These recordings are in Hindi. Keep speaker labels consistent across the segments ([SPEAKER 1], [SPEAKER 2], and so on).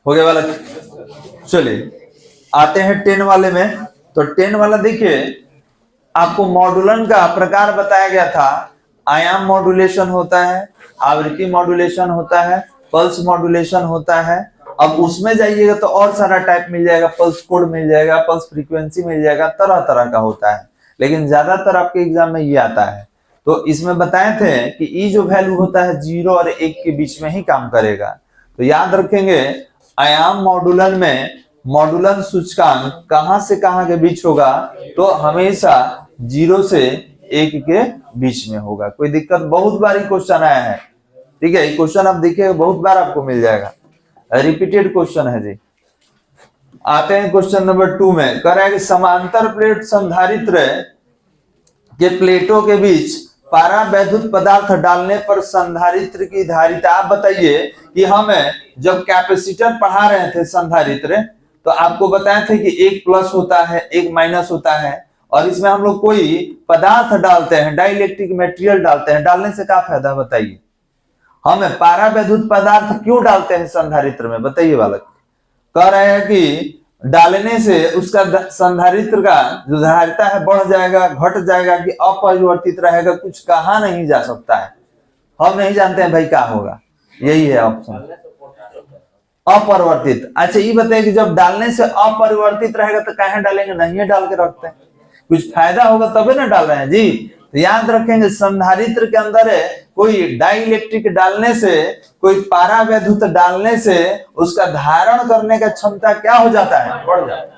[SPEAKER 1] हो गया वाला। चलिए आते हैं 10 वाले में। तो 10 वाला देखिए, आपको मॉड्यूलन का प्रकार बताया गया था। आयाम मॉड्यूलेशन होता है, आवृत्ति मॉड्यूलेशन होता है, पल्स मॉड्यूलेशन होता है। अब उसमें जाइएगा तो और सारा टाइप मिल जाएगा, पल्स कोड मिल जाएगा, पल्स फ्रीक्वेंसी मिल जाएगा, तरह तरह का होता है। लेकिन ज्यादातर आपके एग्जाम में ये आता है। तो इसमें बताए थे कि ई जो वैल्यू होता है 0 और 1 के बीच में ही काम करेगा। तो याद रखेंगे, आयाम मॉड्यूलन में मॉड्यूलन सूचकांक कहां से कहां के बीच होगा, तो हमेशा 0 से 1 के बीच में होगा। कोई दिक्कत, बहुत बार क्वेश्चन आया है, ठीक है। ये क्वेश्चन आप देखिए बहुत बार आपको मिल जाएगा, रिपीटेड क्वेश्चन है जी। आते हैं क्वेश्चन नंबर 2 में। कह रहा है कि समांतर प्लेट संधारित्र के प्लेटों के बीच पारा वैद्युत पदार्थ डालने पर संधारित्र की धारिता। आप बताइए कि हम जब कैपेसिटर पढ़ा रहे थे संधारित्र, तो आपको बताए थे कि एक प्लस होता है, एक माइनस होता है, और इसमें हम लोग कोई पदार्थ डालते हैं, डाइलेक्ट्रिक मटेरियल डालते हैं। डालने से क्या फायदा बताइए? हम पारा वैद्युत पदार्थ क्यों डालते हैं संधारित्र में, बताइए बालक। कह रहे हैं कि डालने से उसका संधारित्र का जो धारिता है बढ़ जाएगा, घट जाएगा, कि अपरिवर्तित रहेगा, कुछ कहा नहीं जा सकता है। हम नहीं जानते हैं भाई क्या होगा, यही है ऑप्शन, अपरिवर्तित। अच्छा ये बताइए कि जब डालने से अपरिवर्तित रहेगा तो कहाँ डालेंगे, नहीं डाल के रखते हैं, कुछ फायदा होगा तभी ना डाल रहे हैं जी। तो याद रखेंगे, संधारित्र के अंदर कोई डाइलेक्ट्रिक डालने से, कोई पारा वैद्युत डालने से उसका धारण करने का क्षमता क्या हो जाता है, बढ़ जाता है।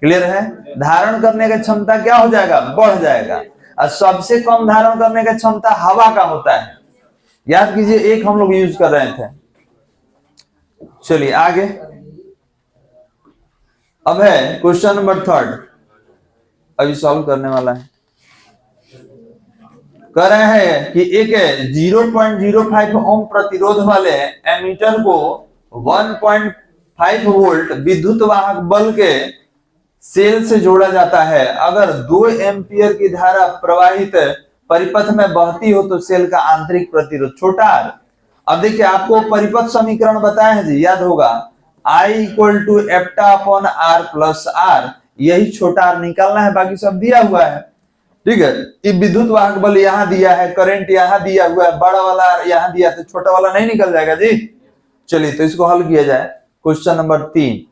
[SPEAKER 1] क्लियर है? धारण करने का क्षमता क्या हो जाएगा, बढ़ जाएगा। और सबसे कम धारण करने का क्षमता हवा का होता है। याद कीजिए, एक हम लोग यूज कर रहे थे। चलिए आगे, अब है क्वेश्चन नंबर 3, अभी सॉल्व करने वाला है। कह रहे हैं कि एक 0.05 ओम प्रतिरोध वाले एमीटर को 1.5 वोल्ट विद्युत वाहक बल के सेल से जोड़ा जाता है। अगर 2 एम्पियर की धारा प्रवाहित परिपथ में बहती हो तो सेल का आंतरिक प्रतिरोध छोटा r। अब देखिए, आपको परिपथ समीकरण बताया है जी, याद होगा, I = एप्टा/r + r। यही छोटा r निकालना है, बाकी सब दिया हुआ है, ठीक है। ये विद्युत वाहक बल यहाँ दिया है, करंट यहाँ दिया हुआ है, बड़ा वाला यहाँ दिया, तो छोटा वाला नहीं निकल जाएगा जी। चलिए तो इसको हल किया जाए। क्वेश्चन नंबर 3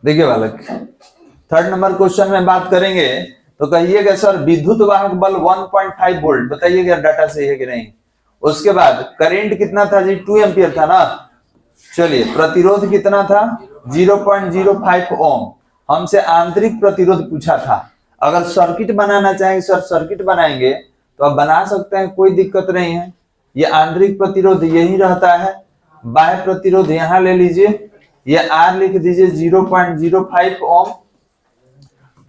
[SPEAKER 1] देखिए बालक, 3rd नंबर क्वेश्चन में बात करेंगे। तो कहिएगा सर विद्युत वाहक बल 1.5 वोल्ट, बताइएगा डाटा सही है कि नहीं। उसके बाद करंट कितना था जी, 2 एम्पियर था ना। चलिए प्रतिरोध कितना था, 0.05 ओम। हमसे आंतरिक प्रतिरोध पूछा था। अगर सर्किट बनाना चाहेंगे सर, सर्किट बनाएंगे तो आप बना सकते हैं, कोई दिक्कत नहीं है। ये आंतरिक प्रतिरोध यही रहता है, बाह्य प्रतिरोध यहां ले लीजिए, ये R लिख दीजिए 0.05 ओम,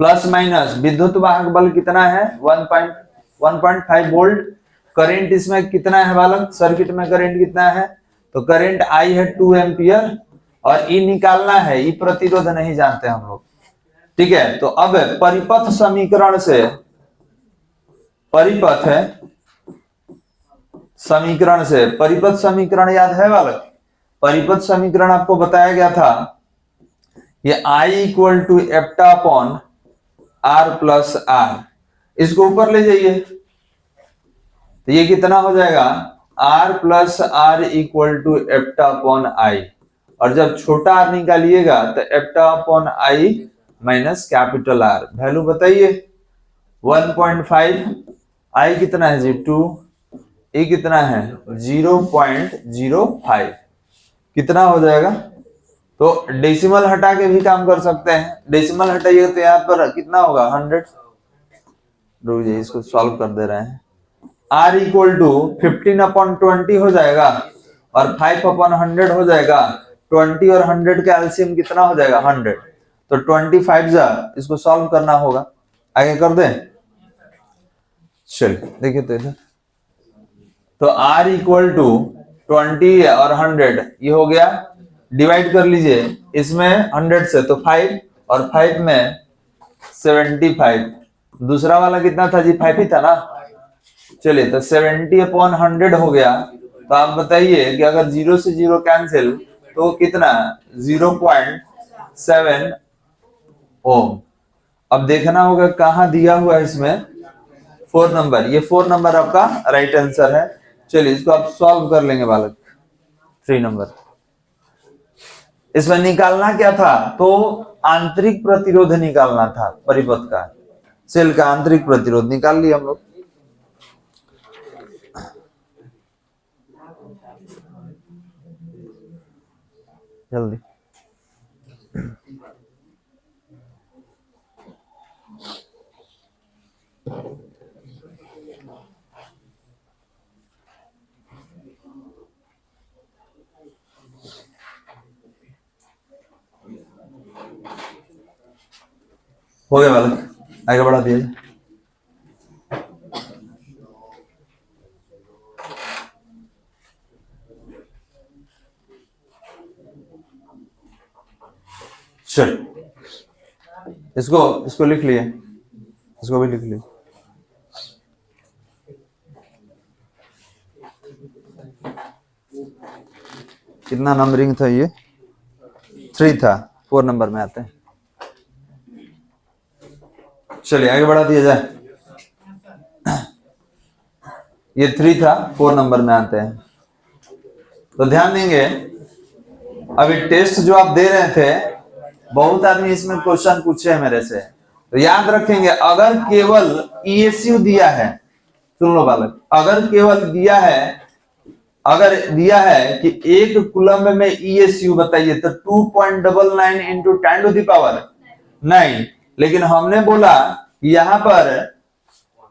[SPEAKER 1] प्लस माइनस विद्युत वाहक बल कितना है 1.5 वोल्ट। करंट इसमें कितना है बालक, सर्किट में करंट कितना है, तो करंट I है 2 एम्पियर, और ई निकालना है, ई प्रतिरोध नहीं जानते हम लोग, ठीक है। तो अब परिपथ समीकरण से, परिपथ समीकरण याद है बालक। परिपथ समीकरण आपको बताया गया था, ये I = एप्टा/r + r। इसको ऊपर ले जाइए तो ये कितना हो जाएगा, r + r = एप्टा/i। और जब छोटा r निकालिएगा तो एप्टा/i माइनस कैपिटल R। वैल्यू बताइए, 1.5, I कितना है जी 2, E कितना है 0.05, कितना हो जाएगा। तो डेसिमल हटा के भी काम कर सकते हैं। डेसिमल हटाइए तो यहाँ पर कितना होगा 100। रुक जाइए, इसको सॉल्व कर दे रहे हैं। R = 15/20 हो जाएगा, और 5/100 हो जाएगा। 20 और 100 का एलसीएम कितना हो जाएगा 100। तो 25 जा, इसको सॉल्व करना होगा। आगे कर दें, चलिए देखिए तो इधर, तो R = 20 और 100, ये हो गया, डिवाइड कर लीजिए इसमें 100 से, तो 5 और 5 में 75। दूसरा वाला कितना था जी, 5 ही था ना। चलिए तो 70/100 हो गया, तो आप बताइए कि अगर 0 से 0 कैंसिल तो कितना 0.7 ओम। अब देखना होगा कहाँ दिया हुआ है इसमें 4 नंबर, ये 4 नंबर आपका राइट आंसर है। चलिए इसको आप सॉल्व कर लेंगे बालक। 3 नंबर इसमें निकालना क्या था, तो आंतरिक प्रतिरोध निकालना था परिपथ का, सेल का आंतरिक प्रतिरोध निकाल लिया हम लोग। जल्दी हो गया बालक, आगे बढ़ा दिया। चल इसको लिख लिए, इसको भी लिख लिए। कितना नंबरिंग था ये, 3 था, 4 नंबर में आते हैं। चलिए आगे बढ़ा दिया जाए। ये 3 था, 4 नंबर में आते हैं। तो ध्यान देंगे, अभी टेस्ट जो आप दे रहे थे, बहुत आदमी इसमें क्वेश्चन पूछे हैं मेरे से, तो याद रखेंगे अगर केवल ईएसयू दिया है, सुन लो बालक, अगर केवल दिया है, अगर दिया है कि 1 कूलम्ब में ईएसयू बताइए तो 2.99 इंटू 10⁻⁹, लेकिन हमने बोला यहाँ पर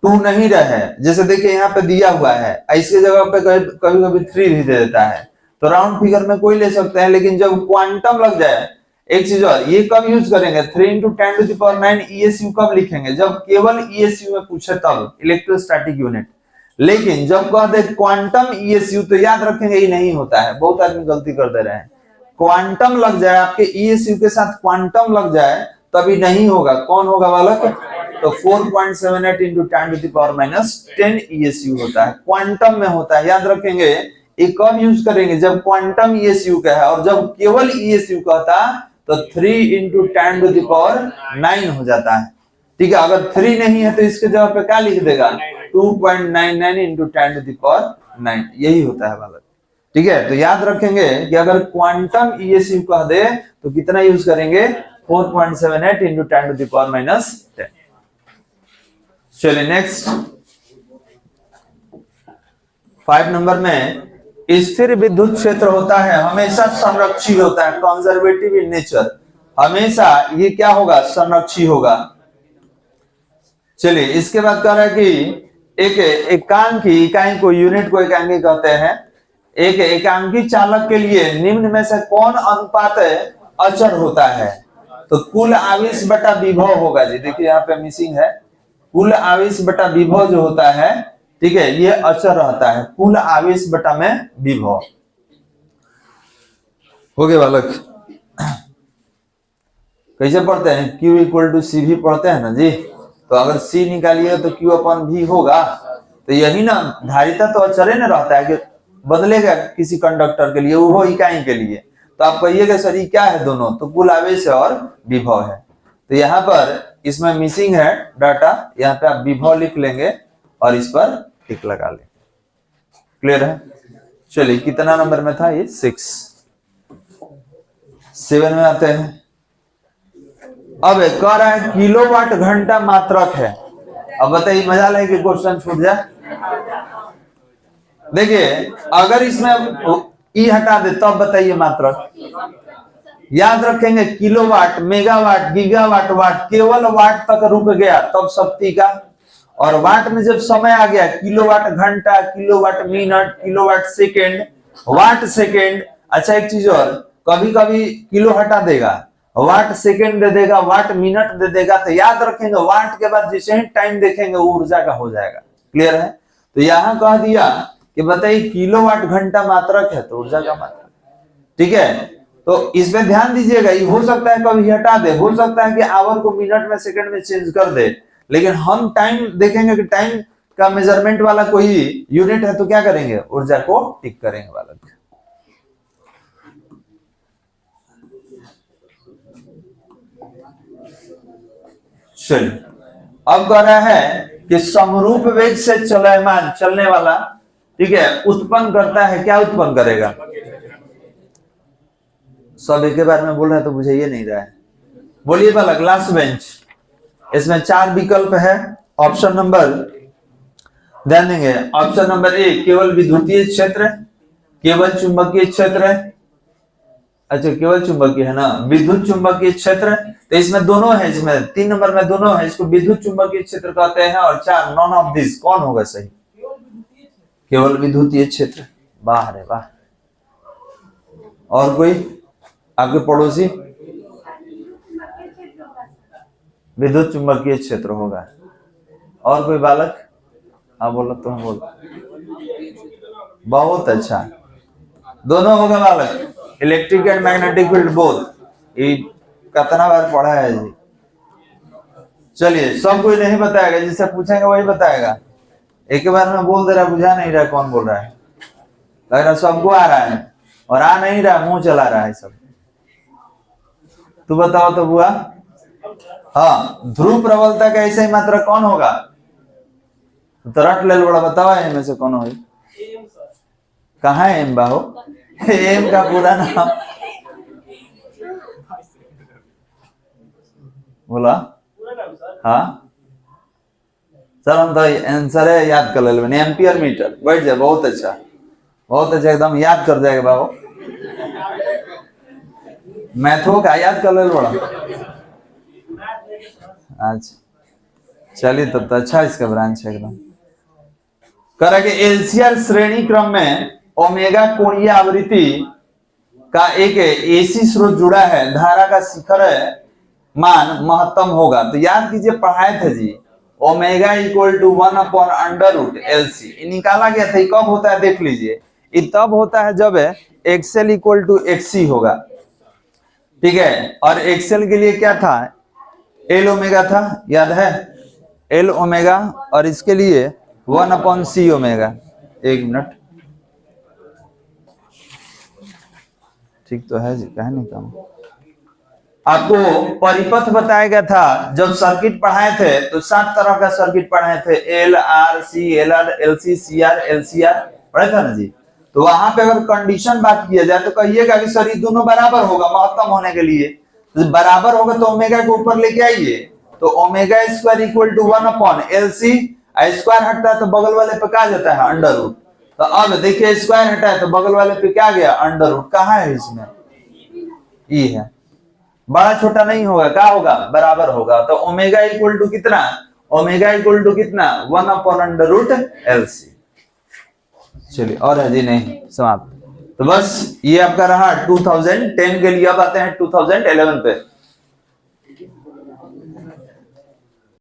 [SPEAKER 1] 2 नहीं रहे, जैसे देखिए यहाँ पे दिया हुआ है, इसके जगह पे कभी कभी 3 भी दे देता है, तो राउंड फिगर में कोई ले सकते हैं, लेकिन जब क्वांटम लग जाए, एक चीज और, ये कब यूज करेंगे, 3 इंटू 10⁻⁹ ईएसयू कब लिखेंगे, जब केवल ईएसयू में पूछे तब, इलेक्ट्रोस्टैटिक यूनिट। लेकिन जब कह दे क्वांटम ईएसयू तो याद रखेंगे ये नहीं होता है, बहुत आदमी गलती कर दे रहे हैं। क्वांटम लग जाए, आपके ईएसयू के साथ क्वांटम लग जाए तभी नहीं होगा। कौन होगा बालक, तो 4.78 इंटू 10⁻⁻10 ईएसयू होता है, क्वांटम में होता है। याद रखेंगे ये कब यूज करेंगे, जब क्वांटम ईएसयू का है, और जब केवल ईएसयू कहता तो 3 इंटू 10⁹ हो जाता है। ठीक है, अगर 3 नहीं है तो इसके जगह पे क्या लिख देगा, 2.99 इंटू 10⁻⁹, यही होता है बालक। ठीक है, तो याद रखेंगे कि अगर क्वांटम ईएसयू कह दे तो कितना यूज करेंगे, 4.78 इंटू 10⁻⁻10। चलिए नेक्स्ट 5 नंबर में, स्थिर विद्युत क्षेत्र होता है, हमेशा संरक्षी होता है, कंजर्वेटिव इन नेचर, हमेशा ये क्या होगा, संरक्षी होगा। चलिए इसके बाद कह रहा है कि एक एकांकी इकाई को, यूनिट को एकांकी कहते हैं, एक एकांकी चालक के लिए निम्न में से कौन अनुपात अचर होता है, तो कुल आवेश बटा विभव होगा जी। देखिए यहाँ पे मिसिंग है, कुल आवेश बटा विभव जो होता है, ठीक है, ये अचर रहता है, कुल आवेश बटा में विभव। हो गए बालक, कैसे पढ़ते हैं, Q इक्वल टू सी भी पढ़ते हैं ना जी, तो अगर C निकालिए तो Q अपन V होगा, तो यही ना, धारिता तो अचर न रहता है कि बदलेगा किसी कंडक्टर के लिए, वो इकाई के लिए, तो आप कहिएगा सर ये क्या है दोनों, तो कुल आवेश और विभव है। तो यहाँ पर इसमें मिसिंग है डाटा, यहाँ पे आप विभव लिख लेंगे और इस पर टिक लगा लेंगे। क्लियर है। चलिए कितना नंबर में था ये, 6। 7 में आते हैं। अब कह रहा है किलोवाट घंटा मात्रक है। अब बताइए मजा है कि क्वेश्चन छूट जाए। देखिए अगर इसमें ई हटा दे तब बताइए मात्रक। याद रखेंगे किलोवाट, मेगावाट, गीगावाट, वाट, केवल वाट तक रुक गया तब शक्ति का, और वाट में जब समय आ गया किलोवाट घंटा, kilowatt minute, kilowatt second, watt second. अच्छा एक चीज और, कभी कभी किलो हटा देगा, वाट सेकेंड दे देगा, वाट मिनट दे देगा, तो याद रखेंगे वाट के बाद जिसे ही टाइम देखेंगे वो ऊर्जा का हो जाएगा। क्लियर है। तो यहां कह दिया कि बताइए किलोवाट घंटा मात्रक है तो ऊर्जा का मात्रक। ठीक है, तो इसमें ध्यान दीजिएगा, ये हो सकता है कभी हटा दे, हो सकता है कि आवर को मिनट में सेकंड में चेंज कर दे, लेकिन हम टाइम देखेंगे कि टाइम का मेजरमेंट वाला कोई यूनिट है तो क्या करेंगे, ऊर्जा को टिक करेंगे बालक। चलिए अब कह रहा है कि समरूप वेग से चलयमान चलने वाला, ठीक है, उत्पन्न करता है, क्या उत्पन्न करेगा? सब एक के बारे में बोल रहा है तो मुझे ये नहीं रहा है, बोलिए बालक। लास्ट बेंच, इसमें 4 विकल्प है। ऑप्शन नंबर ध्यान देंगे, ऑप्शन नंबर ए केवल विद्युतीय क्षेत्र, केवल चुंबकीय क्षेत्र, अच्छा केवल चुंबकीय है ना, विद्युत चुंबकीय क्षेत्र, तो इसमें दोनों है, इसमें 3 नंबर में दोनों है, इसको विद्युत चुंबकीय क्षेत्र कहते हैं। और 4 नॉन ऑफ दिस, कौन होगा सही? केवल विद्युतीय क्षेत्र, वाह रे वाह। और कोई आपके पड़ोसी? विद्युत चुंबकीय क्षेत्र होगा। और कोई बालक? हाँ बोलो, तुम बोलो। बहुत अच्छा, दोनों होगा बालक, electric and magnetic field both. ये कितना बार पढ़ा है जी। चलिए सब कोई नहीं बताएगा, जिससे पूछेंगे वही बताएगा। एक बार में बोल दे रहा, बुझा नहीं रहा कौन बोल रहा है, लग रहा सबको आ रहा है और आ नहीं रहा, मुंह चला रहा है सब। तू बताओ तो बुआ। हाँ, ध्रुव प्रबलता का ऐसा ही मात्रा कौन होगा? तो रट ले बड़ा, बताओ इनमें से कौन होगी? कहाँ है एम बाहो? एम का पूरा नाम बोला? हाँ सर, हम तो आंसर है याद कर ले, एम्पियर मीटर। बैठ जाए, बहुत अच्छा, बहुत अच्छा, एकदम याद कर जाएगा बाबू। मैथो का याद कर ले बड़ा। अच्छा चलिए तब तो अच्छा इसका ब्रांच है एकदम। करा कि एलसीआर श्रेणी क्रम में ओमेगा कोणीय आवृत्ति का एक एसी स्रोत जुड़ा है, धारा का शिखर मान महत्तम होगा। तो याद कीजिए, पढ़ाए थे जी, ओमेगा इक्वल टू 1/√LC निकाला गया था। कब होता है देख लीजिए, ये तब होता है जब एक्सएल इक्वल टू एक्सी होगा, ठीक है। और एक्सएल के लिए क्या था? एल ओमेगा था, याद है, एल ओमेगा, और इसके लिए 1/c ओमेगा। एक मिनट, ठीक तो है जी, कहे नहीं काम। आपको परिपथ बताया गया था, जब सर्किट पढ़ाए थे तो 7 तरह का सर्किट पढ़ाए थे, L R C, L R, L C, C R, L C R, पढ़ा था ना जी। तो वहां पे अगर कंडीशन बात किया जाए तो कहिएगा कि सर ये दोनों बराबर होगा महत्तम होने के लिए। तो बराबर होगा तो ओमेगा को ऊपर लेके आइए, तो omega square equal to 1/LC, square हटता है तो बगल वाले पे क्या जाता है? Under root. तो अब देखिए स्क्वायर हटा है तो बगल वाले पे क्या गया? Under root. कहाँ है इसमें? ई है, बड़ा छोटा नहीं होगा, क्या होगा? बराबर होगा। तो ओमेगा इक्वल टू कितना? ओमेगा इक्वल टू कितना? 1/√LC। चलिए और है जी? नहीं, समाप्त। तो बस ये आपका रहा 2010 के लिए। अब आते हैं 2011 पे।